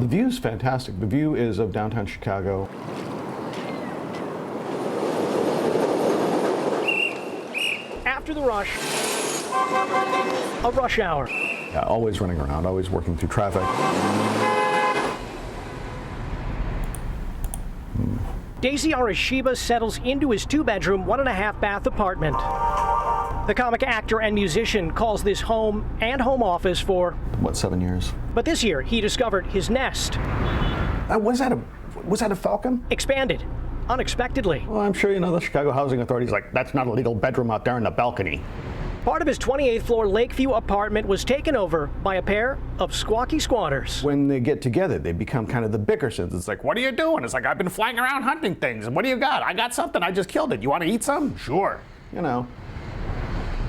The view's fantastic. The view is of downtown Chicago. After the rush, a rush hour. Yeah, always running around, always working through traffic. Daisy Arashiba settles into his 2-bedroom, 1.5-bath apartment. The comic actor and musician calls this home and home office for, What, 7 years? But this year he discovered his nest Was that a falcon? expanded unexpectedly. Well, I'm sure you know the Chicago Housing Authority's like, that's not a legal bedroom out there in the balcony. Part of his 28th floor Lakeview apartment was taken over by a pair of squawky squatters. When they get together, they become kind of the Bickersons. It's like, what are you doing? It's like, I've been flying around hunting things. What do you got? I got something. I just killed it. You want to eat some? Sure. You know.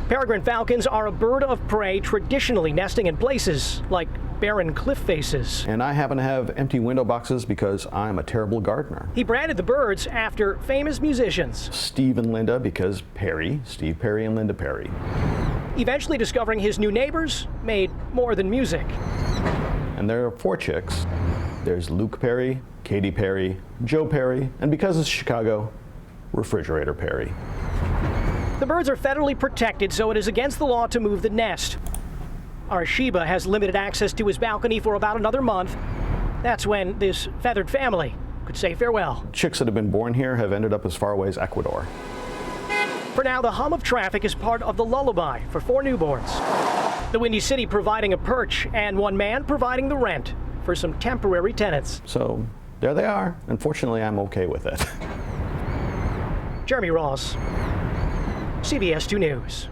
Peregrine falcons are a bird of prey traditionally nesting in places like barren cliff faces. And I happen to have empty window boxes because I'm a terrible gardener. He branded the birds after famous musicians. Steve and Linda, because Steve Perry and Linda Perry. Eventually discovering his new neighbors made more than music. And there are 4 chicks. There's Luke Perry, Katy Perry, Joe Perry, and because it's Chicago, Refrigerator Perry. The birds are federally protected, so it is against the law to move the nest. Arashiba has limited access to his balcony for about another month. That's when this feathered family could say farewell. Chicks that have been born here have ended up as far away as Ecuador. For now, the hum of traffic is part of the lullaby for 4 newborns. The Windy City providing a perch and one man providing the rent for some temporary tenants. So there they are. Unfortunately, I'm okay with it. Jeremy Ross, CBS 2 News.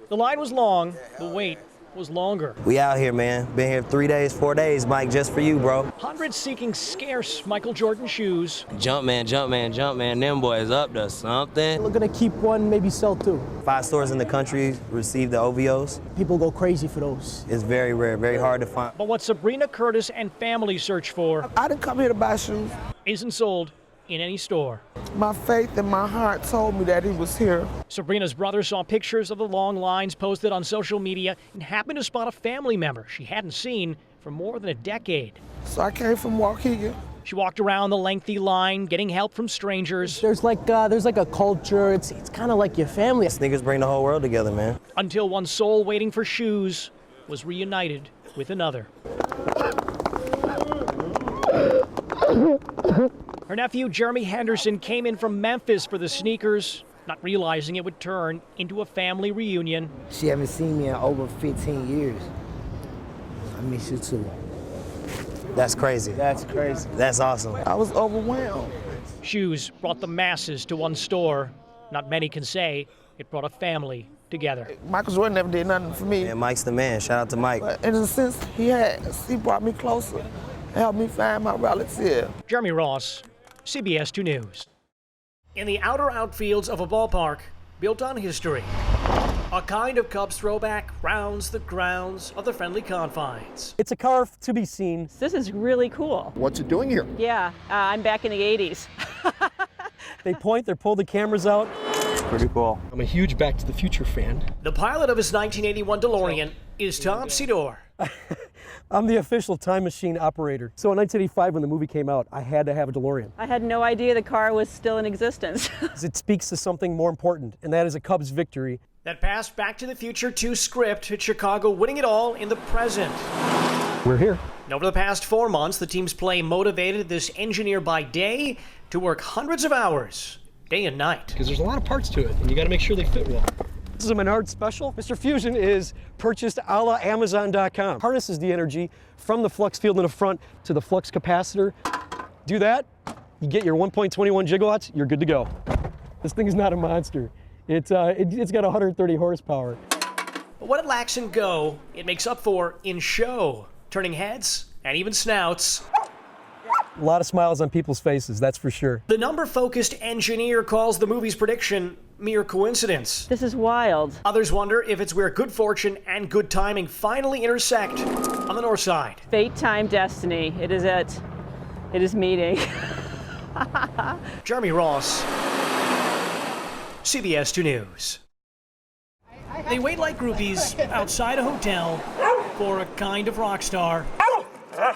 The line was long, the wait was longer. We out here, man. Been here 3 days, 4 days, Mike, just for you, bro. Hundreds seeking scarce Michael Jordan shoes. Jumpman, Jumpman, Jumpman, them boys up to something. We're gonna keep one, maybe sell 2. 5 stores in the country receive the OVOs. People go crazy for those. It's very rare, very hard to find. But what Sabrina Curtis and family search for I didn't come here to buy shoes. isn't sold in any store. My faith and my heart told me that he was here. Sabrina's brother saw pictures of the long lines posted on social media and happened to spot a family member she hadn't seen for more than a decade. So I came from Waukegan. She walked around the lengthy line, getting help from strangers, There's like a culture. It's kind of like your family. Sneakers bring the whole world together, man. until one soul waiting for shoes was reunited with another. Her nephew, Jeremy Henderson, came in from Memphis for the sneakers, not realizing it would turn into a family reunion. She haven't seen me in over 15 years. I miss you too. That's crazy. That's crazy. That's awesome. I was overwhelmed. Shoes brought the masses to one store. Not many can say it brought a family together. Michael Jordan never did nothing for me. And Mike's the man. Shout out to Mike. But in a sense, he brought me closer, helped me find my relative. Jeremy Ross, CBS 2 News. In the outer outfields of a ballpark built on history, a kind of Cubs throwback rounds the grounds of the friendly confines. It's a car to be seen. This is really cool. What's it doing here? Yeah, I'm back in the 80s. They point, they pull the cameras out. Pretty cool. I'm a huge Back to the Future fan. The pilot of his 1981 DeLorean is Tom Sidor. I'm the official time machine operator. So in 1985, when the movie came out, I had to have a DeLorean. I had no idea the car was still in existence. It speaks to something more important, and that is a Cubs victory. That passed Back to the Future 2 script at Chicago, winning it all in the present. We're here. And over the past 4 months, the team's play motivated this engineer by day to work hundreds of hours, day and night. Because there's a lot of parts to it, and you got to make sure they fit well. This is a Menard special. Mr. Fusion is purchased a la Amazon.com. Harnesses the energy from the flux field in the front to the flux capacitor. Do that, you get your 1.21 gigawatts, you're good to go. This thing is not a monster. It's got 130 horsepower. But what it lacks in go, it makes up for in show, turning heads and even snouts. A lot of smiles on people's faces, that's for sure. The number-focused engineer calls the movie's prediction mere coincidence. This is wild. Others wonder if it's where good fortune and good timing finally intersect on the north side. Fate, time, destiny. It is it. It is meeting. Jeremy Ross, CBS 2 News. They wait like groupies outside a hotel for a kind of rock star.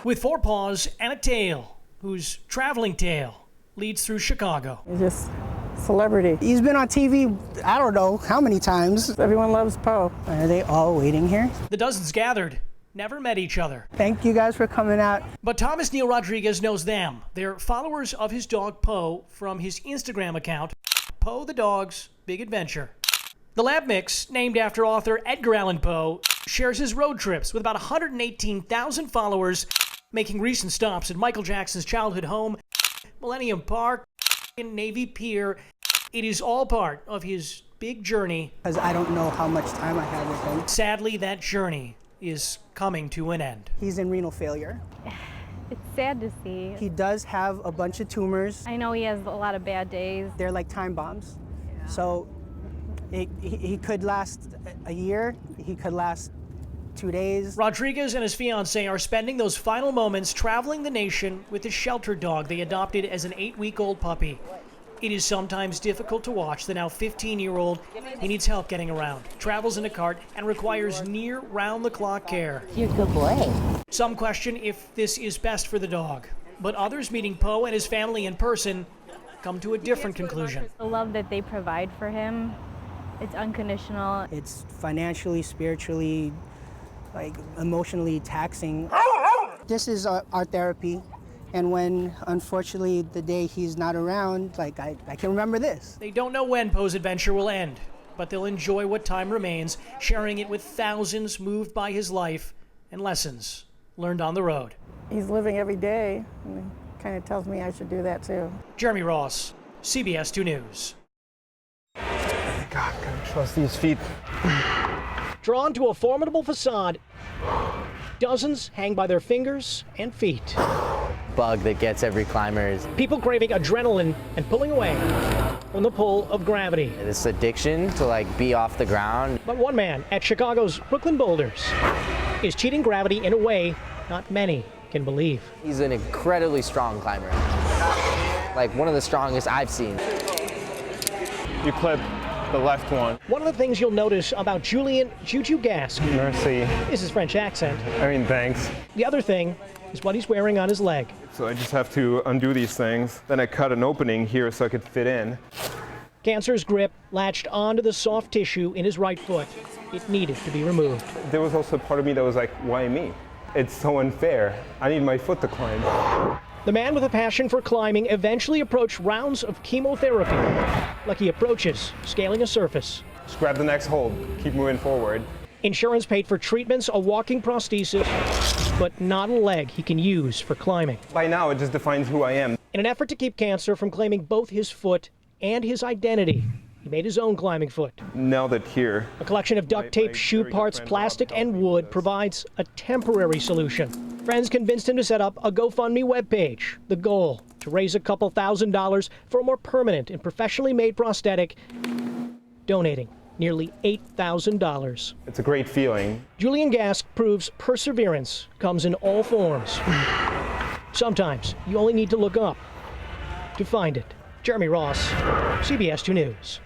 With 4 paws and a tail, whose traveling tail leads through Chicago. He's just celebrity. He's been on TV, I don't know how many times. Everyone loves Poe. Are they all waiting here? The dozens gathered never met each other. Thank you guys for coming out. But Thomas Neil Rodriguez knows them. They're followers of his dog Poe from his Instagram account, Poe the Dog's Big Adventure. The lab mix, named after author Edgar Allan Poe, shares his road trips with about 118,000 followers, making recent stops at Michael Jackson's childhood home, Millennium Park, and Navy Pier. It is all part of his big journey. Because I don't know how much time I have with him. Sadly, that journey is coming to an end. He's in renal failure. It's sad to see. He does have a bunch of tumors. I know he has a lot of bad days. They're like time bombs. So he could last a year, he could last 2 days. Rodriguez and his fiancée are spending those final moments traveling the nation with the shelter dog they adopted as an 8-week-old puppy. It is sometimes difficult to watch the now 15-year-old. He needs help getting around, travels in a cart, and requires near round-the-clock care. You're a good boy. Some question if this is best for the dog, but others meeting Poe and his family in person come to a different conclusion. The love that they provide for him, it's unconditional. It's financially, spiritually, like emotionally taxing. This is our therapy. And when, unfortunately, the day he's not around, like I can remember this. They don't know when Poe's adventure will end, but they'll enjoy what time remains, sharing it with thousands moved by his life and lessons learned on the road. He's living every day, and it kind of tells me I should do that too. Jeremy Ross, CBS 2 News. God, can't trust these feet. Drawn to a formidable facade, dozens hang by their fingers and feet. Bug that gets every climber is People craving adrenaline and pulling away from the pull of gravity. this addiction to like be off the ground. But one man at Chicago's Brooklyn Boulders is cheating gravity in a way not many can believe. He's an incredibly strong climber. Like one of the strongest I've seen. You clip the left one. One of the things you'll notice about Julian Juju Gask Mercy. is his French accent. I mean, thanks. The other thing is what he's wearing on his leg. So I just have to undo these things. Then I cut an opening here so I could fit in. Cancer's grip latched onto the soft tissue in his right foot. It needed to be removed. There was also part of me that was like, why me? It's so unfair. I need my foot to climb. The man with a passion for climbing eventually approached rounds of chemotherapy, like he approaches scaling a surface. Just grab the next hold. Keep moving forward. Insurance paid for treatments, a walking prosthesis, but not a leg he can use for climbing. By now, it just defines who I am. In an effort to keep cancer from claiming both his foot and his identity, he made his own climbing foot. Nailed it here. A collection of duct tape, shoe very parts, good friend plastic, Rob helped and me with wood this. provides a temporary solution. Friends convinced him to set up a GoFundMe webpage. The goal, to raise a couple $1,000s for a more permanent and professionally made prosthetic, donating nearly $8,000. It's a great feeling. Julian Gask proves perseverance comes in all forms. Sometimes you only need to look up to find it. Jeremy Ross, CBS 2 News.